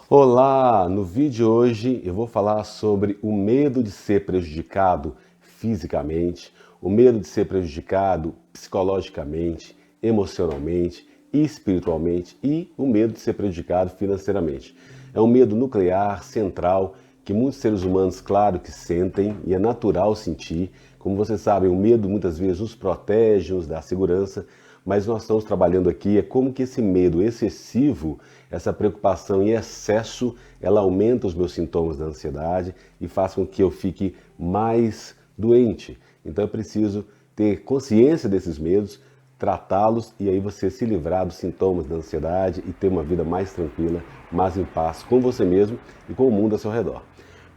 Olá! No vídeo de hoje eu vou falar sobre o medo de ser prejudicado fisicamente, o medo de ser prejudicado psicologicamente, emocionalmente, espiritualmente e o medo de ser prejudicado financeiramente. É um medo nuclear, central, que muitos seres humanos, claro que sentem e é natural sentir. Como vocês sabem, o medo muitas vezes nos protege, nos dá segurança, mas nós estamos trabalhando aqui é como que esse medo excessivo, essa preocupação em excesso, ela aumenta os meus sintomas da ansiedade e faz com que eu fique mais doente. Então eu preciso ter consciência desses medos, tratá-los e aí você se livrar dos sintomas da ansiedade e ter uma vida mais tranquila, mais em paz com você mesmo e com o mundo ao seu redor.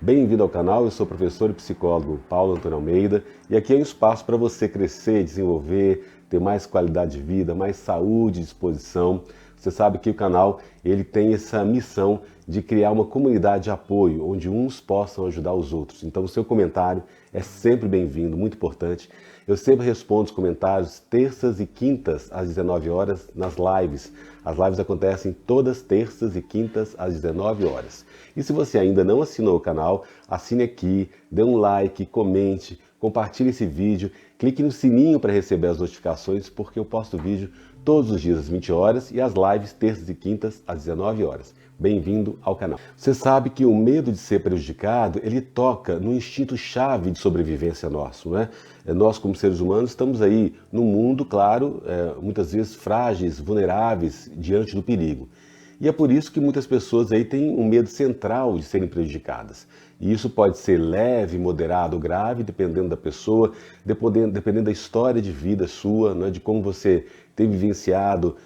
Bem-vindo ao canal, eu sou o professor e psicólogo Paulo Antônio Almeida e aqui é um espaço para você crescer, desenvolver, ter mais qualidade de vida, mais saúde e disposição. Você sabe que o canal ele tem essa missão de criar uma comunidade de apoio, onde uns possam ajudar os outros. Então o seu comentário é sempre bem-vindo, muito importante. Eu sempre respondo os comentários terças e quintas às 19 horas nas lives. As lives acontecem todas terças e quintas às 19 horas. E se você ainda não assinou o canal, assine aqui, dê um like, comente, compartilhe esse vídeo, clique no sininho para receber as notificações, porque eu posto vídeo todos os dias às 20 horas e as lives terças e quintas às 19 horas. Bem-vindo ao canal. Você sabe que o medo de ser prejudicado, ele toca no instinto-chave de sobrevivência nosso, né? Nós, como seres humanos, estamos aí no mundo, claro, muitas vezes frágeis, vulneráveis diante do perigo. E é por isso que muitas pessoas aí têm um medo central de serem prejudicadas. E isso pode ser leve, moderado ou grave, dependendo da pessoa, dependendo da história de vida sua, né, de como você tem vivenciado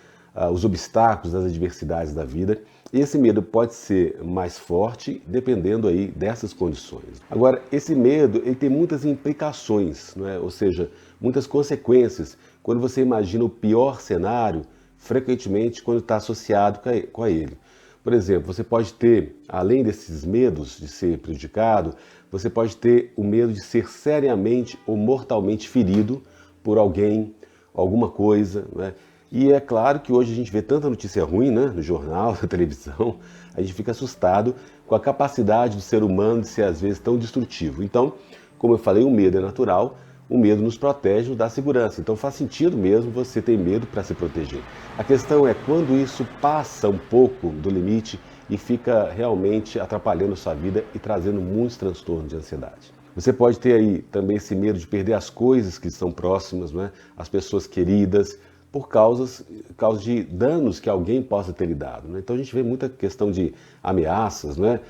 os obstáculos, as adversidades da vida. E esse medo pode ser mais forte, dependendo aí dessas condições. Agora, esse medo ele tem muitas implicações, não é? Ou seja, muitas consequências. Quando você imagina o pior cenário, frequentemente quando está associado com ele. Por exemplo, você pode ter, além desses medos de ser prejudicado, você pode ter o medo de ser seriamente ou mortalmente ferido por alguém, alguma coisa, né? E é claro que hoje a gente vê tanta notícia ruim, né, no jornal, na televisão, a gente fica assustado com a capacidade do ser humano de ser às vezes tão destrutivo. Então, como eu falei, o medo é natural, o medo nos protege, nos dá segurança. Então faz sentido mesmo você ter medo para se proteger. A questão é quando isso passa um pouco do limite e fica realmente atrapalhando a sua vida e trazendo muitos transtornos de ansiedade. Você pode ter aí também esse medo de perder as coisas que são próximas, né? As pessoas queridas, por causa de danos que alguém possa ter lhe dado, né? Então a gente vê muita questão de ameaças, né?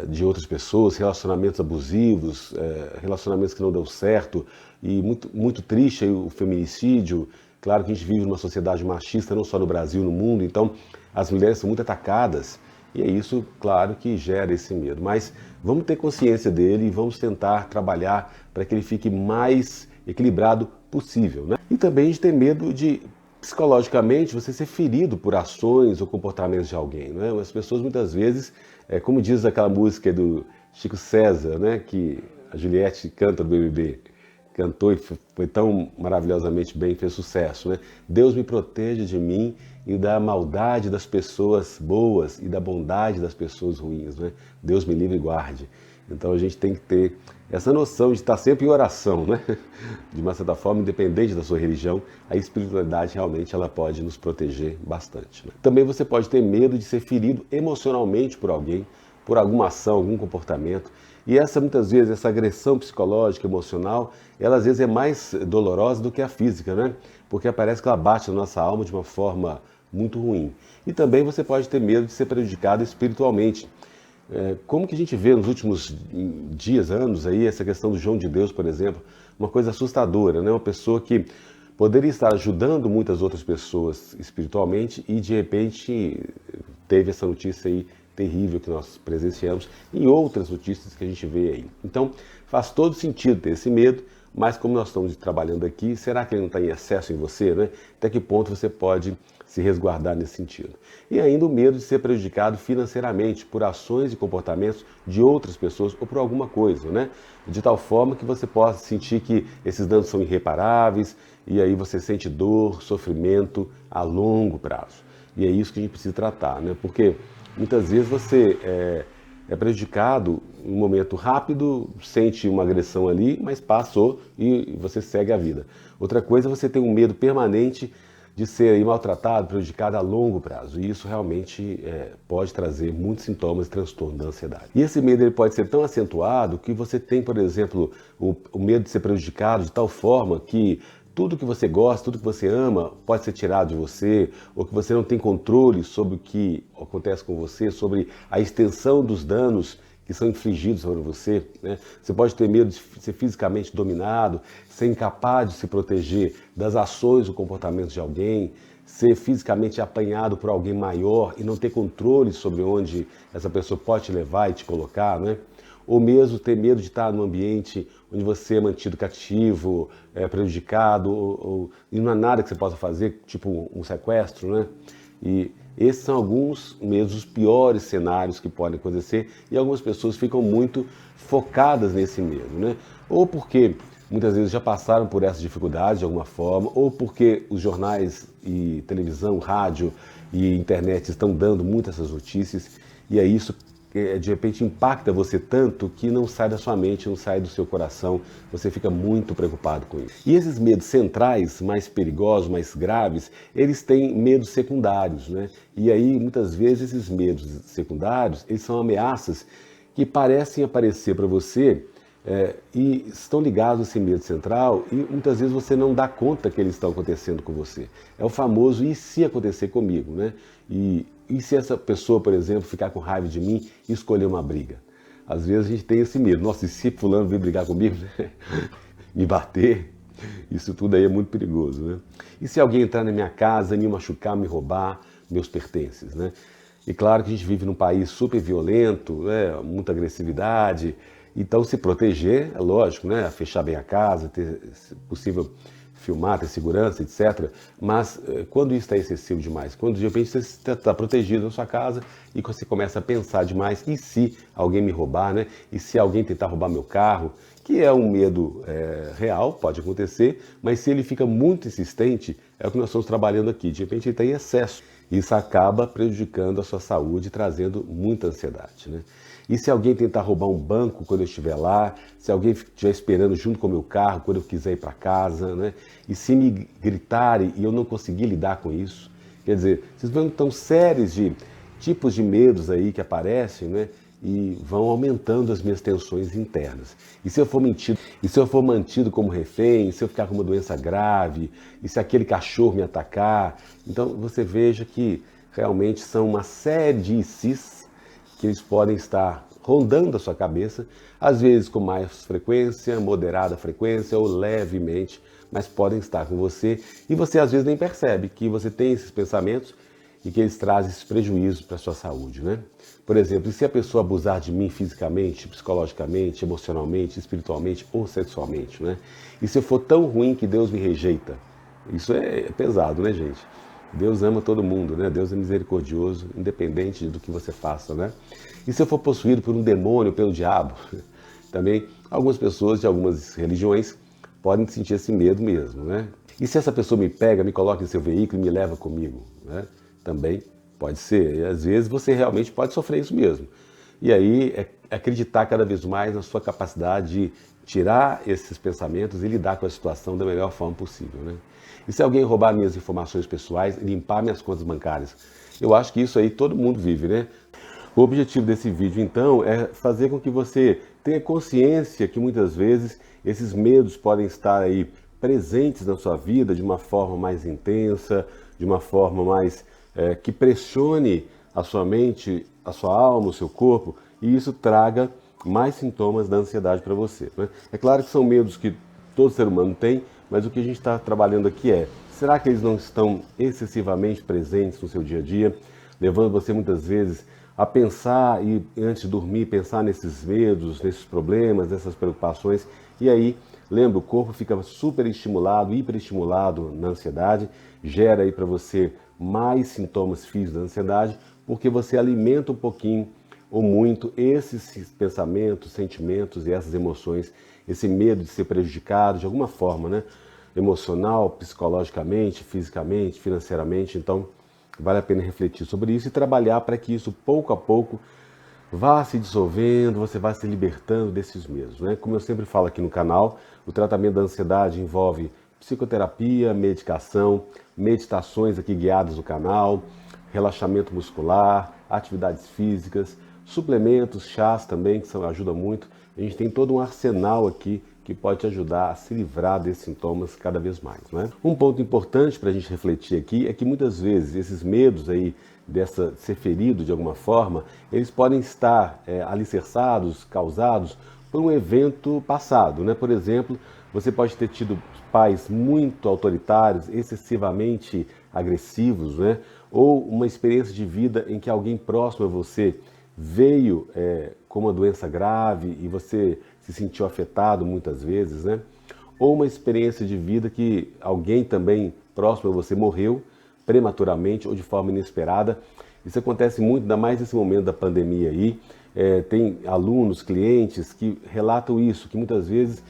De outras pessoas, relacionamentos abusivos, relacionamentos que não deu certo e muito triste aí o feminicídio. Claro que a gente vive numa sociedade machista, não só no Brasil, no mundo, então as mulheres são muito atacadas e é isso, claro, que gera esse medo. Mas vamos ter consciência dele e vamos tentar trabalhar para que ele fique mais equilibrado possível, né? E também a gente tem medo de, psicologicamente, você ser ferido por ações ou comportamentos de alguém, né? As pessoas muitas vezes, como diz aquela música do Chico César, né, que a Juliette canta do BBB, cantou e foi tão maravilhosamente bem, fez sucesso, né? Deus me proteja de mim e da maldade das pessoas boas e da bondade das pessoas ruins, né? Deus me livre e guarde. Então a gente tem que ter essa noção de estar sempre em oração, né? De uma certa forma, independente da sua religião, a espiritualidade realmente ela pode nos proteger bastante, né? Também você pode ter medo de ser ferido emocionalmente por alguém, por alguma ação, algum comportamento. E muitas vezes, essa agressão psicológica, emocional, ela às vezes é mais dolorosa do que a física, né? Porque parece que ela bate na nossa alma de uma forma muito ruim. E também você pode ter medo de ser prejudicado espiritualmente. Como que a gente vê nos últimos dias, anos aí, essa questão do João de Deus, por exemplo, uma coisa assustadora, né? Uma pessoa que poderia estar ajudando muitas outras pessoas espiritualmente e de repente teve essa notícia aí terrível que nós presenciamos e outras notícias que a gente vê aí. Então faz todo sentido ter esse medo, mas como nós estamos trabalhando aqui, será que ele não está em excesso em você, né? Até que ponto você pode se resguardar nesse sentido? E ainda o medo de ser prejudicado financeiramente por ações e comportamentos de outras pessoas ou por alguma coisa, né? De tal forma que você possa sentir que esses danos são irreparáveis e aí você sente dor, sofrimento a longo prazo. E é isso que a gente precisa tratar, né? Porque muitas vezes você é prejudicado em um momento rápido, sente uma agressão ali, mas passou e você segue a vida. Outra coisa é você ter um medo permanente de ser aí maltratado, prejudicado a longo prazo. E isso realmente pode trazer muitos sintomas de transtorno da ansiedade. E esse medo ele pode ser tão acentuado que você tem, por exemplo, o medo de ser prejudicado de tal forma que tudo que você gosta, tudo que você ama pode ser tirado de você, ou que você não tem controle sobre o que acontece com você, sobre a extensão dos danos que são infligidos sobre você, né? Você pode ter medo de ser fisicamente dominado, ser incapaz de se proteger das ações ou comportamentos de alguém, ser fisicamente apanhado por alguém maior e não ter controle sobre onde essa pessoa pode te levar e te colocar, né? Ou mesmo ter medo de estar num ambiente onde você é mantido cativo, prejudicado, e não há nada que você possa fazer, tipo um sequestro, né? E esses são alguns mesmo os piores cenários que podem acontecer e algumas pessoas ficam muito focadas nesse medo, né? Ou porque muitas vezes já passaram por essas dificuldades de alguma forma, ou porque os jornais e televisão, rádio e internet estão dando muitas essas notícias e aí isso de repente impacta você tanto que não sai da sua mente, não sai do seu coração, você fica muito preocupado com isso. E esses medos centrais, mais perigosos, mais graves, eles têm medos secundários, né? E aí, muitas vezes, esses medos secundários, eles são ameaças que parecem aparecer para você e estão ligados a esse medo central e muitas vezes você não dá conta que eles estão acontecendo com você. É o famoso e se acontecer comigo, né? E se essa pessoa, por exemplo, ficar com raiva de mim e escolher uma briga? Às vezes a gente tem esse medo. Nossa, e se fulano vir brigar comigo, né? Me bater? Isso tudo aí é muito perigoso, né? E se alguém entrar na minha casa, me machucar, me roubar meus pertences, né? E claro que a gente vive num país super violento, né? Muita agressividade. Então se proteger, é lógico, né? Fechar bem a casa, ter, se possível, filmar, ter segurança, etc. Mas quando isso está excessivo demais, quando de repente você está protegido na sua casa e você começa a pensar demais, e se alguém me roubar, né? E se alguém tentar roubar meu carro, que é um medo real, pode acontecer, mas se ele fica muito insistente, é o que nós estamos trabalhando aqui, de repente ele está em excesso. Isso acaba prejudicando a sua saúde, trazendo muita ansiedade, né? E se alguém tentar roubar um banco quando eu estiver lá, se alguém estiver esperando junto com o meu carro quando eu quiser ir para casa, né? E se me gritarem e eu não conseguir lidar com isso, quer dizer, vocês vão então séries de tipos de medos aí que aparecem, né? E vão aumentando as minhas tensões internas. E se eu for mantido como refém, se eu ficar com uma doença grave, e se aquele cachorro me atacar, então você veja que realmente são uma série de ICs que eles podem estar rondando a sua cabeça, às vezes com mais frequência, moderada frequência ou levemente, mas podem estar com você e você às vezes nem percebe que você tem esses pensamentos e que eles trazem esses prejuízos para a sua saúde, né? Por exemplo, se a pessoa abusar de mim fisicamente, psicologicamente, emocionalmente, espiritualmente ou sexualmente, né? E se eu for tão ruim que Deus me rejeita, isso é pesado, né, gente? Deus ama todo mundo, né? Deus é misericordioso, independente do que você faça, né? E se eu for possuído por um demônio, pelo diabo? Também algumas pessoas de algumas religiões podem sentir esse medo mesmo, né? E se essa pessoa me pega, me coloca em seu veículo e me leva comigo, né? Também pode ser. E às vezes você realmente pode sofrer isso mesmo. E aí é acreditar cada vez mais na sua capacidade de tirar esses pensamentos e lidar com a situação da melhor forma possível, né? E se alguém roubar minhas informações pessoais, limpar minhas contas bancárias? Eu acho que isso aí todo mundo vive, né? O objetivo desse vídeo, então, é fazer com que você tenha consciência que muitas vezes esses medos podem estar aí presentes na sua vida de uma forma mais intensa, de uma forma mais que pressione a sua mente, a sua alma, o seu corpo, e isso traga mais sintomas da ansiedade para você, né? É claro que são medos que todo ser humano tem, mas o que a gente está trabalhando aqui será que eles não estão excessivamente presentes no seu dia a dia, levando você muitas vezes a pensar e antes de dormir, pensar nesses medos, nesses problemas, nessas preocupações, e aí, lembra, o corpo fica super estimulado, hiperestimulado na ansiedade, gera aí para você mais sintomas físicos da ansiedade, porque você alimenta um pouquinho ou muito esses pensamentos, sentimentos e essas emoções, esse medo de ser prejudicado de alguma forma, né? Emocional, psicologicamente, fisicamente, financeiramente. Então, vale a pena refletir sobre isso e trabalhar para que isso, pouco a pouco, vá se dissolvendo, você vai se libertando desses medos, né? Como eu sempre falo aqui no canal, o tratamento da ansiedade envolve psicoterapia, medicação, meditações aqui guiadas no canal, relaxamento muscular, atividades físicas, suplementos, chás também, que ajudam muito. A gente tem todo um arsenal aqui que pode te ajudar a se livrar desses sintomas cada vez mais, né? Um ponto importante para a gente refletir aqui é que muitas vezes esses medos aí de ser ferido de alguma forma, eles podem estar alicerçados, causados por um evento passado, né? Por exemplo, você pode ter tido pais muito autoritários, excessivamente agressivos, né? Ou uma experiência de vida em que alguém próximo a você veio com uma doença grave e você se sentiu afetado muitas vezes, né? Ou uma experiência de vida que alguém também próximo a você morreu prematuramente ou de forma inesperada. Isso acontece muito, ainda mais nesse momento da pandemia aí. Tem alunos, clientes que relatam isso, que muitas vezes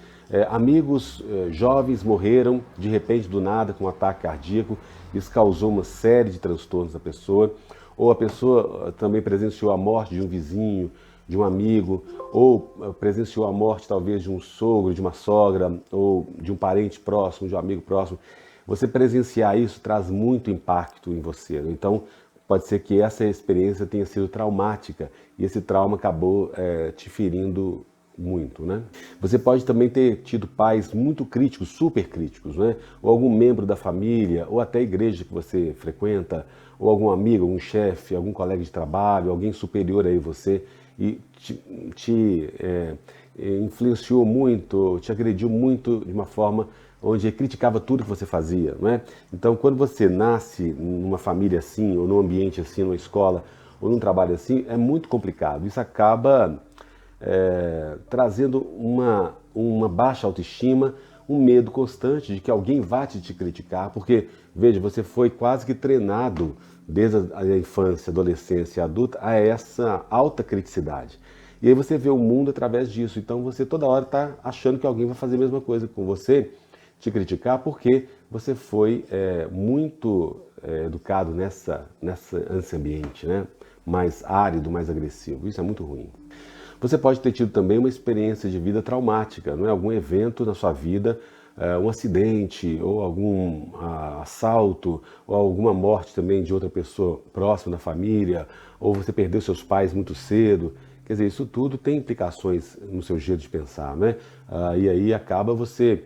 amigos jovens morreram de repente do nada com um ataque cardíaco. Isso causou uma série de transtornos na pessoa. Ou a pessoa também presenciou a morte de um vizinho, de um amigo, ou presenciou a morte talvez de um sogro, de uma sogra, ou de um parente próximo, de um amigo próximo. Você presenciar isso traz muito impacto em você. Então, pode ser que essa experiência tenha sido traumática e esse trauma acabou te ferindo muito, né? Você pode também ter tido pais muito críticos, super críticos, né? Ou algum membro da família, ou até a igreja que você frequenta, ou algum amigo, algum chefe, algum colega de trabalho, alguém superior a você e te influenciou muito, te agrediu muito de uma forma onde criticava tudo que você fazia, não é? Então, quando você nasce numa família assim, ou num ambiente assim, numa escola, ou num trabalho assim, é muito complicado. Isso acaba trazendo uma baixa autoestima, um medo constante de que alguém vá te criticar, porque, veja, você foi quase que treinado desde a infância, adolescência e adulta a essa alta criticidade. E aí você vê o mundo através disso, então você toda hora está achando que alguém vai fazer a mesma coisa com você, te criticar, porque você foi muito educado nesse ambiente, né? Mais árido, mais agressivo. Isso é muito ruim. Você pode ter tido também uma experiência de vida traumática, não é? Algum evento na sua vida, um acidente, ou algum assalto, ou alguma morte também de outra pessoa próxima da família, ou você perdeu seus pais muito cedo. Quer dizer, isso tudo tem implicações no seu jeito de pensar, né? E aí acaba você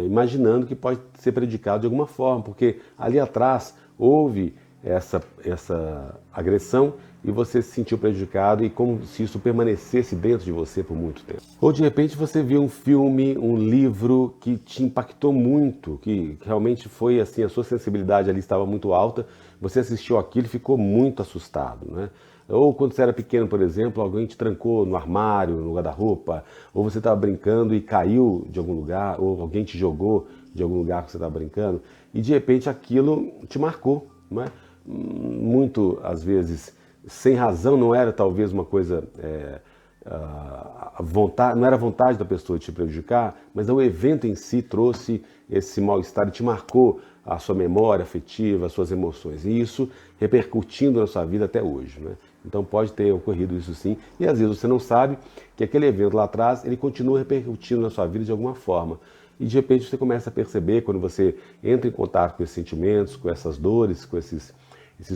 imaginando que pode ser prejudicado de alguma forma, porque ali atrás houve essa agressão e você se sentiu prejudicado e como se isso permanecesse dentro de você por muito tempo. Ou de repente você viu um filme, um livro que te impactou muito, que realmente foi assim, a sua sensibilidade ali estava muito alta, você assistiu aquilo e ficou muito assustado, né? Ou quando você era pequeno, por exemplo, alguém te trancou no armário, no guarda-roupa, ou você estava brincando e caiu de algum lugar, ou alguém te jogou de algum lugar que você estava brincando, e de repente aquilo te marcou, não é? Muito, às vezes, sem razão, não era talvez uma coisa, não era vontade da pessoa te prejudicar, mas o evento em si trouxe esse mal-estar e te marcou a sua memória afetiva, as suas emoções, e isso repercutindo na sua vida até hoje, né? Então pode ter ocorrido isso sim, e às vezes você não sabe que aquele evento lá atrás, ele continua repercutindo na sua vida de alguma forma. E de repente você começa a perceber, quando você entra em contato com esses sentimentos, com essas dores, com esses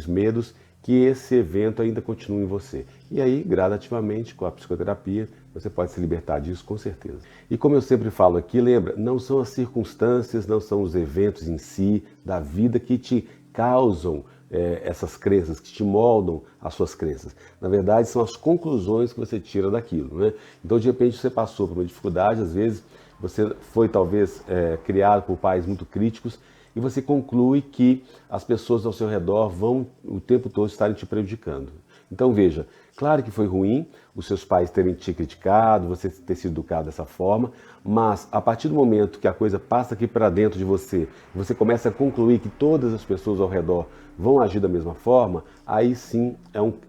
medos, que esse evento ainda continua em você. E aí, gradativamente, com a psicoterapia, você pode se libertar disso com certeza. E como eu sempre falo aqui, lembra, não são as circunstâncias, não são os eventos em si da vida que te causam essas crenças, que te moldam as suas crenças. Na verdade, são as conclusões que você tira daquilo, né? Então, de repente, você passou por uma dificuldade, às vezes, você foi talvez criado por pais muito críticos, e você conclui que as pessoas ao seu redor vão o tempo todo estarem te prejudicando. Então veja, claro que foi ruim os seus pais terem te criticado, você ter sido educado dessa forma, mas a partir do momento que a coisa passa aqui para dentro de você, você começa a concluir que todas as pessoas ao redor vão agir da mesma forma, aí sim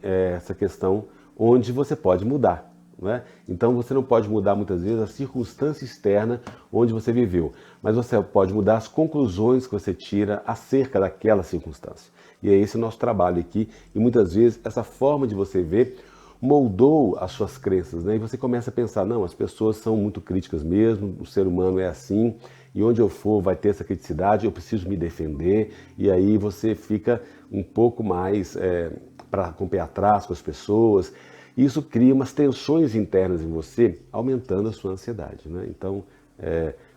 é essa questão onde você pode mudar. não é? Então você não pode mudar muitas vezes a circunstância externa onde você viveu, mas você pode mudar as conclusões que você tira acerca daquela circunstância. E é esse o nosso trabalho aqui, e muitas vezes essa forma de você ver moldou as suas crenças, né? E você começa a pensar, não, as pessoas são muito críticas mesmo, o ser humano é assim, e onde eu for vai ter essa criticidade, eu preciso me defender, e aí você fica um pouco mais com o pé atrás com as pessoas, e isso cria umas tensões internas em você, aumentando a sua ansiedade, né? Então,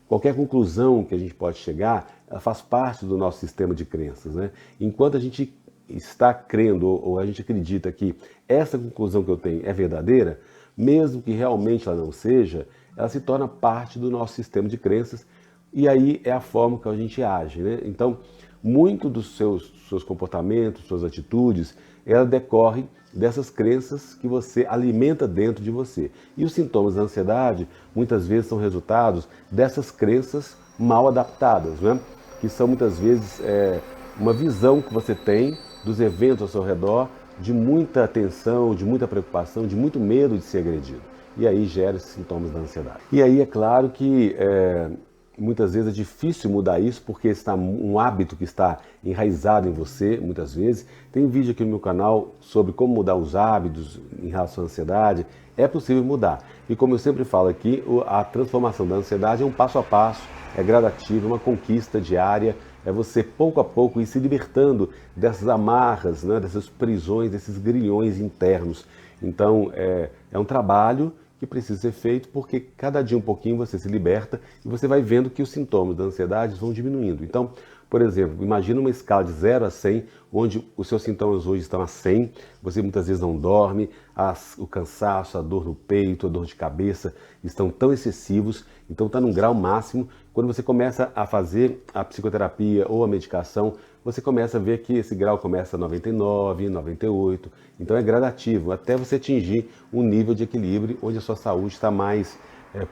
qualquer conclusão que a gente pode chegar, ela faz parte do nosso sistema de crenças, né? Enquanto a gente está crendo ou a gente acredita que essa conclusão que eu tenho é verdadeira, mesmo que realmente ela não seja, ela se torna parte do nosso sistema de crenças e aí é a forma que a gente age, né? Então, muito dos seus comportamentos, suas atitudes, ela decorre dessas crenças que você alimenta dentro de você. E os sintomas da ansiedade, muitas vezes, são resultados dessas crenças mal adaptadas, né? Que são muitas vezes uma visão que você tem dos eventos ao seu redor, de muita tensão, de muita preocupação, de muito medo de ser agredido. E aí gera esses sintomas da ansiedade. E aí é claro que muitas vezes é difícil mudar isso, porque está um hábito que está enraizado em você, muitas vezes. Tem um vídeo aqui no meu canal sobre como mudar os hábitos em relação à ansiedade. É possível mudar. E como eu sempre falo aqui, a transformação da ansiedade é um passo a passo, é gradativo, é uma conquista diária, é você pouco a pouco ir se libertando dessas amarras, né, dessas prisões, desses grilhões internos. Então é um trabalho que precisa ser feito porque cada dia um pouquinho você se liberta e você vai vendo que os sintomas da ansiedade vão diminuindo. Então, por exemplo, imagina uma escala de 0 a 100, onde os seus sintomas hoje estão a 100, você muitas vezes não dorme, o cansaço, a dor no peito, a dor de cabeça estão tão excessivos, então está num grau máximo. Quando você começa a fazer a psicoterapia ou a medicação, você começa a ver que esse grau começa a 99, 98, então é gradativo, até você atingir um nível de equilíbrio onde a sua saúde está mais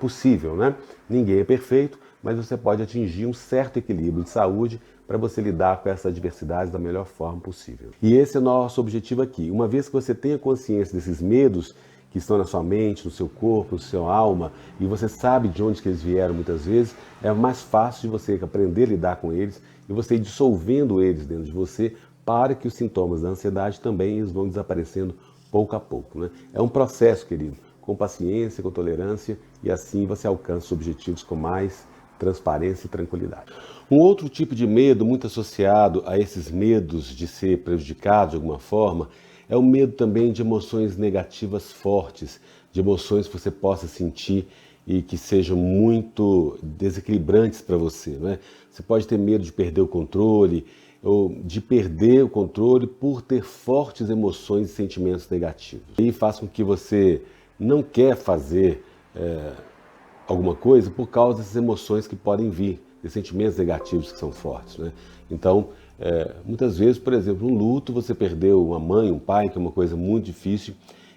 possível, né? Ninguém é perfeito, mas você pode atingir um certo equilíbrio de saúde para você lidar com essa adversidade da melhor forma possível. E esse é o nosso objetivo aqui. Uma vez que você tenha consciência desses medos que estão na sua mente, no seu corpo, no seu alma, e você sabe de onde que eles vieram muitas vezes, é mais fácil de você aprender a lidar com eles e você ir dissolvendo eles dentro de você para que os sintomas da ansiedade também eles vão desaparecendo pouco a pouco, né? É um processo, querido, com paciência, com tolerância, e assim você alcança os objetivos com mais transparência e tranquilidade. Um outro tipo de medo muito associado a esses medos de ser prejudicado de alguma forma é o medo também de emoções negativas fortes, de emoções que você possa sentir e que sejam muito desequilibrantes para você, né? Você pode ter medo de perder o controle ou de perder o controle por ter fortes emoções e sentimentos negativos. E faz com que você não quer fazer alguma coisa por causa dessas emoções que podem vir, de sentimentos negativos que são fortes, né? Então, muitas vezes, por exemplo, um luto, você perdeu uma mãe, um pai, que é uma coisa muito difícil,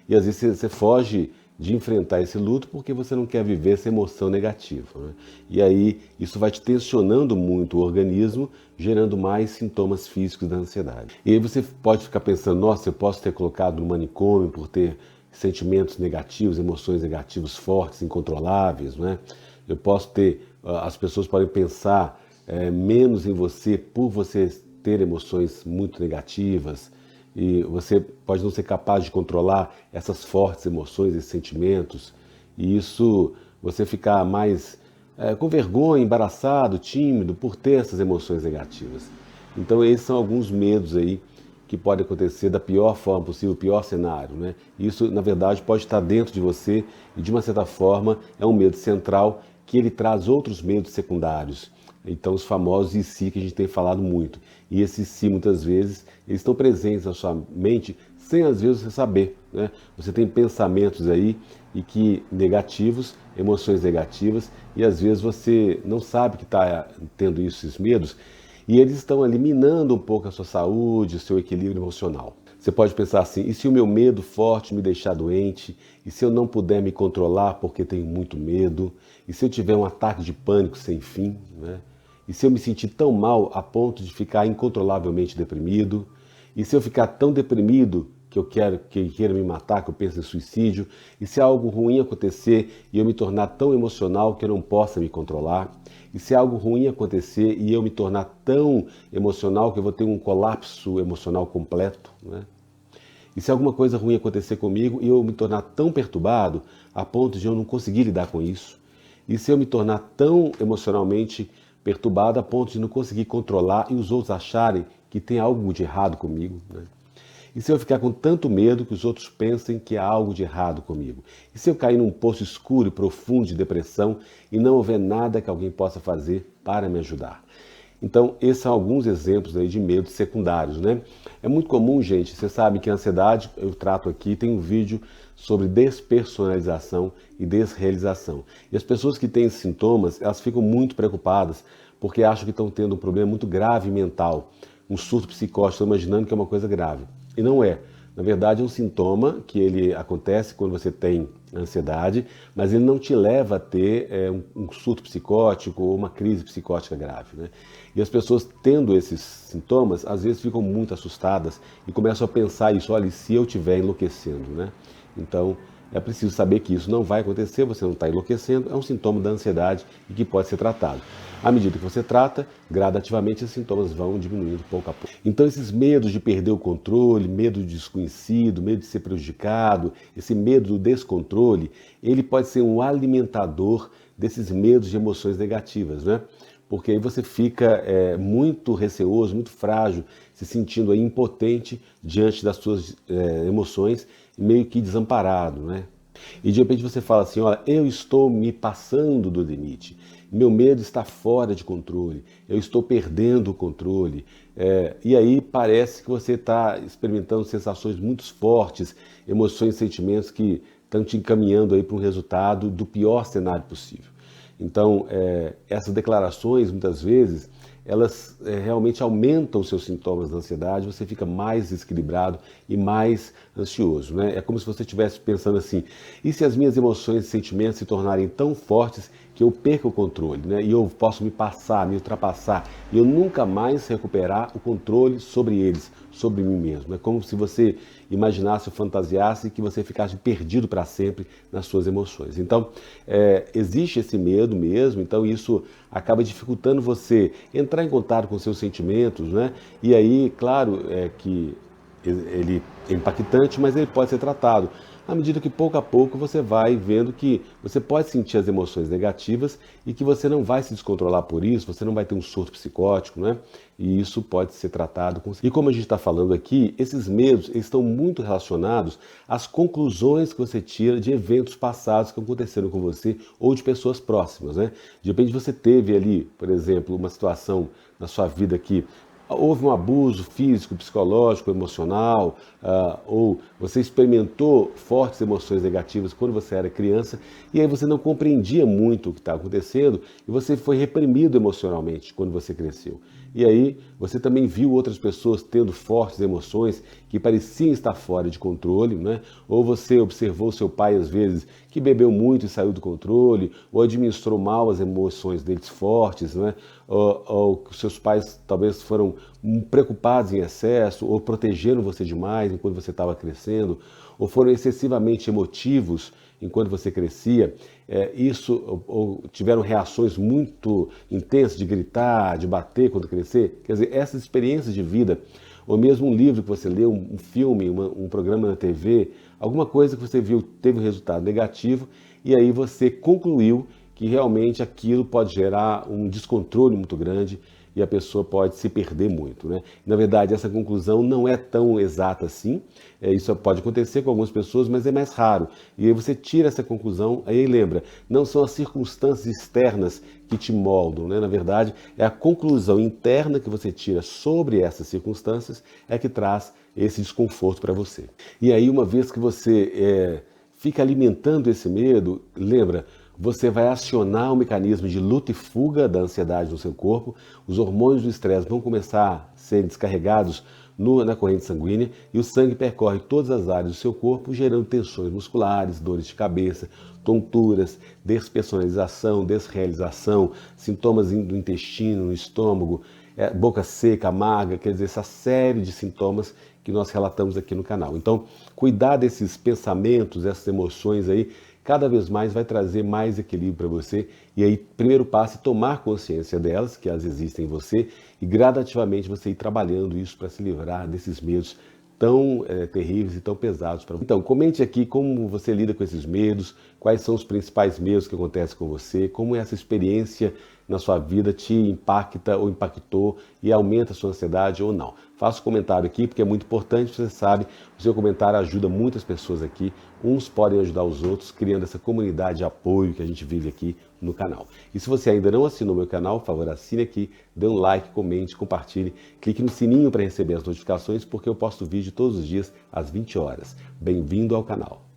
e às vezes você foge de enfrentar esse luto porque você não quer viver essa emoção negativa, né? E aí isso vai te tensionando muito o organismo, gerando mais sintomas físicos da ansiedade. E aí você pode ficar pensando, nossa, eu posso ter colocado no manicômio por ter sentimentos negativos, emoções negativas fortes, incontroláveis, né? Eu posso ter, as pessoas podem pensar menos em você por você ter emoções muito negativas e você pode não ser capaz de controlar essas fortes emoções, esses sentimentos, e isso você ficar mais com vergonha, embaraçado, tímido por ter essas emoções negativas. Então esses são alguns medos aí que pode acontecer da pior forma possível, o pior cenário, né? Isso, na verdade, pode estar dentro de você e, de uma certa forma, é um medo central que ele traz outros medos secundários. Então, os famosos e si que a gente tem falado muito. E esses si, muitas vezes, eles estão presentes na sua mente sem, às vezes, você saber, né? Você tem pensamentos aí e que negativos, emoções negativas, e às vezes você não sabe que está tendo esses medos, e eles estão eliminando um pouco a sua saúde, o seu equilíbrio emocional. Você pode pensar assim, e se o meu medo forte me deixar doente? E se eu não puder me controlar porque tenho muito medo? E se eu tiver um ataque de pânico sem fim, né? E se eu me sentir tão mal a ponto de ficar incontrolavelmente deprimido? E se eu ficar tão deprimido que eu queira me matar, que eu pense em suicídio, e se algo ruim acontecer e eu me tornar tão emocional que eu não possa me controlar, e se algo ruim acontecer e eu me tornar tão emocional que eu vou ter um colapso emocional completo, né? E se alguma coisa ruim acontecer comigo e eu me tornar tão perturbado a ponto de eu não conseguir lidar com isso, e se eu me tornar tão emocionalmente perturbado a ponto de não conseguir controlar e os outros acharem que tem algo de errado comigo, né? E se eu ficar com tanto medo que os outros pensem que há algo de errado comigo? E se eu cair num poço escuro e profundo de depressão e não houver nada que alguém possa fazer para me ajudar? Então, esses são alguns exemplos aí de medos secundários, né? É muito comum, gente, você sabe que a ansiedade, eu trato aqui, tem um vídeo sobre despersonalização e desrealização. E as pessoas que têm esses sintomas, elas ficam muito preocupadas porque acham que estão tendo um problema muito grave mental, um surto psicótico, estão imaginando que é uma coisa grave. E não é. Na verdade, é um sintoma que ele acontece quando você tem ansiedade, mas ele não te leva a ter um surto psicótico ou uma crise psicótica grave, né? E as pessoas tendo esses sintomas, às vezes ficam muito assustadas e começam a pensar isso, olha, e se eu estiver enlouquecendo, né? Então, é preciso saber que isso não vai acontecer, você não está enlouquecendo, é um sintoma da ansiedade e que pode ser tratado. À medida que você trata, gradativamente esses sintomas vão diminuindo pouco a pouco. Então esses medos de perder o controle, medo do desconhecido, medo de ser prejudicado, esse medo do descontrole, ele pode ser um alimentador desses medos de emoções negativas, né? Porque aí você fica muito receoso, muito frágil, se sentindo aí impotente diante das suas emoções, meio que desamparado, né? E de repente você fala assim, olha, eu estou me passando do limite, meu medo está fora de controle, eu estou perdendo o controle. E aí parece que você está experimentando sensações muito fortes, emoções e sentimentos que estão te encaminhando aí para um resultado do pior cenário possível. Então, essas declarações, muitas vezes, elas realmente aumentam os seus sintomas da ansiedade, você fica mais desequilibrado e mais ansioso, né? É como se você estivesse pensando assim, e se as minhas emoções e sentimentos se tornarem tão fortes que eu perca o controle, né? E eu posso me passar, me ultrapassar, e eu nunca mais recuperar o controle sobre eles, sobre mim mesmo. É como se você imaginasse ou fantasiasse que você ficasse perdido para sempre nas suas emoções. Então, existe esse medo mesmo, então isso acaba dificultando você entrar em contato com seus sentimentos, né? E aí, claro, que ele é impactante, mas ele pode ser tratado. À medida que pouco a pouco você vai vendo que você pode sentir as emoções negativas e que você não vai se descontrolar por isso, você não vai ter um surto psicótico, né? E isso pode ser tratado com... E como a gente está falando aqui, esses medos eles estão muito relacionados às conclusões que você tira de eventos passados que aconteceram com você ou de pessoas próximas, né? De repente você teve ali, por exemplo, uma situação na sua vida que houve um abuso físico, psicológico, emocional, ou você experimentou fortes emoções negativas quando você era criança e aí você não compreendia muito o que estava acontecendo e você foi reprimido emocionalmente quando você cresceu. E aí você também viu outras pessoas tendo fortes emoções que pareciam estar fora de controle, né? Ou você observou seu pai às vezes que bebeu muito e saiu do controle, ou administrou mal as emoções deles fortes, né? Ou seus pais talvez foram preocupados em excesso, ou protegeram você demais enquanto você estava crescendo, ou foram excessivamente emotivos enquanto você crescia, ou tiveram reações muito intensas de gritar, de bater quando crescer. Quer dizer, essas experiências de vida, ou mesmo um livro que você leu, um filme, um programa na TV, alguma coisa que você viu teve um resultado negativo, e aí você concluiu que realmente aquilo pode gerar um descontrole muito grande e a pessoa pode se perder muito, né? Na verdade, essa conclusão não é tão exata assim, isso pode acontecer com algumas pessoas, mas é mais raro. E aí você tira essa conclusão, aí lembra, não são as circunstâncias externas que te moldam, né? Na verdade, é a conclusão interna que você tira sobre essas circunstâncias é que traz esse desconforto para você. E aí, uma vez que você fica alimentando esse medo, lembra, você vai acionar o mecanismo de luta e fuga da ansiedade no seu corpo, os hormônios do estresse vão começar a ser descarregados na corrente sanguínea e o sangue percorre todas as áreas do seu corpo, gerando tensões musculares, dores de cabeça, tonturas, despersonalização, desrealização, sintomas do intestino, no estômago, boca seca, amarga, quer dizer, essa série de sintomas que nós relatamos aqui no canal. Então, cuidar desses pensamentos, dessas emoções aí, cada vez mais vai trazer mais equilíbrio para você. E aí, primeiro passo é tomar consciência delas, que elas existem em você, e gradativamente você ir trabalhando isso para se livrar desses medos tão terríveis e tão pesados para você. Então, comente aqui como você lida com esses medos, quais são os principais medos que acontecem com você, como essa experiência na sua vida te impacta ou impactou e aumenta a sua ansiedade ou não. Faça um comentário aqui, porque é muito importante, você sabe, o seu comentário ajuda muitas pessoas aqui, uns podem ajudar os outros, criando essa comunidade de apoio que a gente vive aqui no canal. E se você ainda não assinou meu canal, por favor, assine aqui, dê um like, comente, compartilhe, clique no sininho para receber as notificações, porque eu posto vídeo todos os dias às 20 horas. Bem-vindo ao canal.